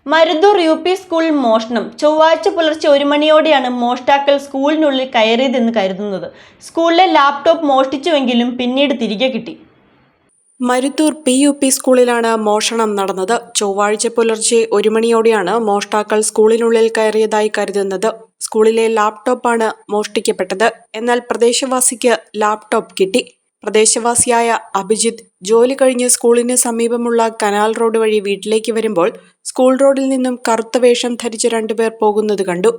Maruthur UP സ്കൂളിൽ മോഷണം. ചൊവ്വാഴ്ച പുലർച്ചെ 1 മണിയോടെയാണ് മോഷ്ടാക്കൾ സ്കൂളിനുള്ളിൽ കയറിയതെന്ന് കരുതുന്നത്. സ്കൂളിലെ ലാപ്ടോപ്പ് മോഷ്ടിച്ചുവെങ്കിലും പിന്നീട് തിരികെ കിട്ടി. മരുത്തൂർ PUP സ്കൂളിലാണ് മോഷണം നടന്നത്. ചൊവ്വാഴ്ച പുലർച്ചെ 1 മണിയോടെയാണ് മോഷ്ടാക്കൾ സ്കൂളിനുള്ളിൽ കയറിയതായി കരുതുന്നത്. സ്കൂളിലെ ലാപ്ടോപ്പാണ് മോഷ്ടിക്കപ്പെട്ടത്. എന്നാൽ പ്രദേശവാസിക്ക് ലാപ്ടോപ്പ് കിട്ടി. പ്രദേശവാസിയായ അഭിജിത്ത് ജോലി കഴിഞ്ഞ് സ്കൂളിന് സമീപമുള്ള കനാൽ റോഡ് വഴി വീട്ടിലേക്ക് വരുമ്പോൾ സ്കൂൾ റോഡിൽ നിന്നും കറുത്ത വേഷം ധരിച്ച 2 പേർ പോകുന്നത് കണ്ടു.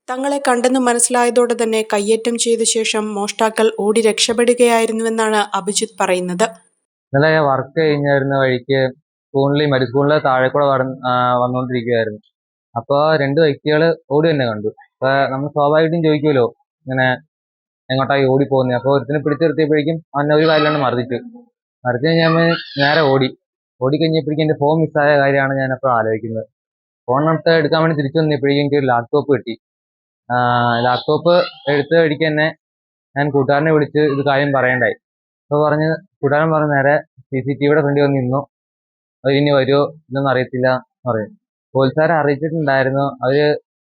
തങ്ങളെ കണ്ടെന്ന് മനസ്സിലായതോടെ തന്നെ കയ്യേറ്റം ചെയ്ത ശേഷം മോഷ്ടാക്കൾ ഓടി രക്ഷപ്പെടുകയായിരുന്നുവെന്നാണ് അഭിജിത്ത് പറയുന്നത്. ഇന്നലെ വർക്ക് കഴിഞ്ഞിരുന്ന വഴിക്ക് സ്കൂളിലെ താഴെ കൂടെ വന്നുകൊണ്ടിരിക്കുകയായിരുന്നു. അപ്പോൾ 2 വ്യക്തികൾ ഓടി തന്നെ കണ്ടു. അപ്പോൾ നമ്മൾ സ്വാഭാവികമായിട്ടും ചോദിക്കുമല്ലോ, ഇങ്ങനെ എങ്ങോട്ടായി ഓടി പോകുന്നത്. അപ്പോൾ ഒരുത്തിനെ പിടിച്ചു നിർത്തിയപ്പോഴേക്കും അവനെ ഒരു കാലിലാണ് മർദ്ദിച്ചു കഴിഞ്ഞാൽ നേരെ ഓടിക്കഴിഞ്ഞപ്പോഴേക്കും എൻ്റെ ഫോൺ മിസ്സായ കാര്യമാണ് ഞാനപ്പോൾ ആലോചിക്കുന്നത്. ഫോൺ എടുക്കാൻ വേണ്ടി തിരിച്ചു വന്നപ്പോഴേക്കും എനിക്ക് ഒരു ലാപ്ടോപ്പ് കിട്ടി. ലാപ്ടോപ്പ് എടുത്ത വഴിക്ക് തന്നെ ഞാൻ കൂട്ടുകാരനെ വിളിച്ച് ഇത് കാര്യം പറയണ്ടായി. അപ്പോൾ കൂട്ടുകാരൻ പറഞ്ഞ് നേരെ CCTVയുടെ ഫ്രണ്ടിൽ വന്ന് നിന്നു. ഇനി വരുമോ ഇതൊന്നും അറിയത്തില്ല എന്ന് പറയും. പോലീസുകാരെ അറിയിച്ചിട്ടുണ്ടായിരുന്നു, അവർ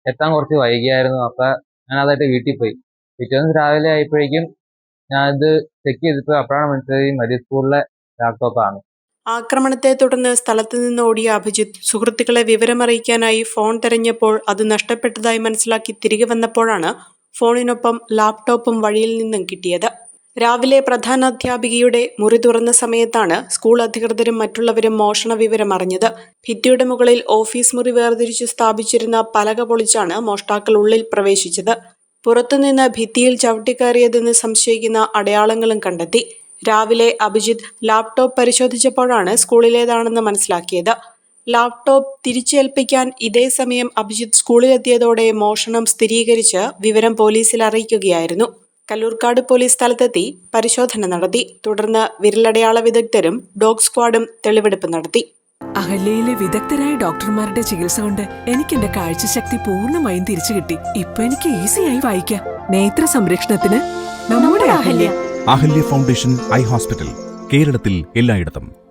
എത്താൻ കുറച്ച് വൈകിയായിരുന്നു. അപ്പം ഞാൻ അതായിട്ട് വീട്ടിൽ പോയി. പിറ്റേന്ന് രാവിലെ ആയപ്പോഴേക്കും ഞാൻ ഇത് ചെക്ക് ചെയ്തപ്പോൾ അപ്പോഴാണ് മനസ്സിലായി മരിയ സ്കൂളിലെ ലാപ്ടോപ്പാണ്. ആക്രമണത്തെ തുടർന്ന് സ്ഥലത്ത് നിന്ന് ഓടിയ അഭിജിത്ത് സുഹൃത്തുക്കളെ വിവരമറിയിക്കാനായി ഫോൺ തെരഞ്ഞപ്പോൾ അത് നഷ്ടപ്പെട്ടതായി മനസ്സിലാക്കി തിരികെ വന്നപ്പോഴാണ് ഫോണിനൊപ്പം ലാപ്ടോപ്പും വഴിയിൽ നിന്നും കിട്ടിയത്. രാവിലെ പ്രധാനാധ്യാപികയുടെ മുറി തുറന്ന സമയത്താണ് സ്കൂൾ അധികൃതരും മറ്റുള്ളവരും മോഷണ വിവരം അറിഞ്ഞത്. ഭിത്തിയുടെ മുകളിൽ ഓഫീസ് മുറി വേർതിരിച്ചു സ്ഥാപിച്ചിരുന്ന പലക പൊളിച്ചാണ് മോഷ്ടാക്കൾ ഉള്ളിൽ പ്രവേശിച്ചത്. പുറത്തുനിന്ന് ഭിത്തിയിൽ ചവിട്ടിക്കയറിയതെന്ന് സംശയിക്കുന്ന അടയാളങ്ങളും കണ്ടെത്തി. രാവിലെ അഭിജിത്ത് ലാപ്ടോപ്പ് പരിശോധിച്ചപ്പോഴാണ് സ്കൂളിലേതാണെന്ന് മനസ്സിലാക്കിയത്. ലാപ്ടോപ്പ് തിരിച്ചേൽപ്പിക്കാൻ ഇതേ സമയം അഭിജിത്ത് സ്കൂളിലെത്തിയതോടെ മോഷണം സ്ഥിരീകരിച്ച് വിവരം പോലീസിൽ അറിയിക്കുകയായിരുന്നു. കല്ലൂർക്കാട് പോലീസ് സ്ഥലത്തെത്തി പരിശോധന നടത്തി. തുടർന്ന് വിരലടയാള വിദഗ്ധരും ഡോഗ് സ്ക്വാഡും തെളിവെടുപ്പ് നടത്തി. അഹല്യയിലെ വിദഗ്ധരായ ഡോക്ടർമാരുടെ ചികിത്സ കൊണ്ട് എനിക്ക് എന്റെ കാഴ്ചശക്തി പൂർണ്ണമായും തിരിച്ചു കിട്ടി. ഇപ്പൊ എനിക്ക് ഈസിയായി വായിക്കാം. നേത്ര സംരക്ഷണത്തിന് നമ്മുടെ Ahalya. Ahalya foundation eye hospital, കേരളത്തിൽ എല്ലായിടത്തും.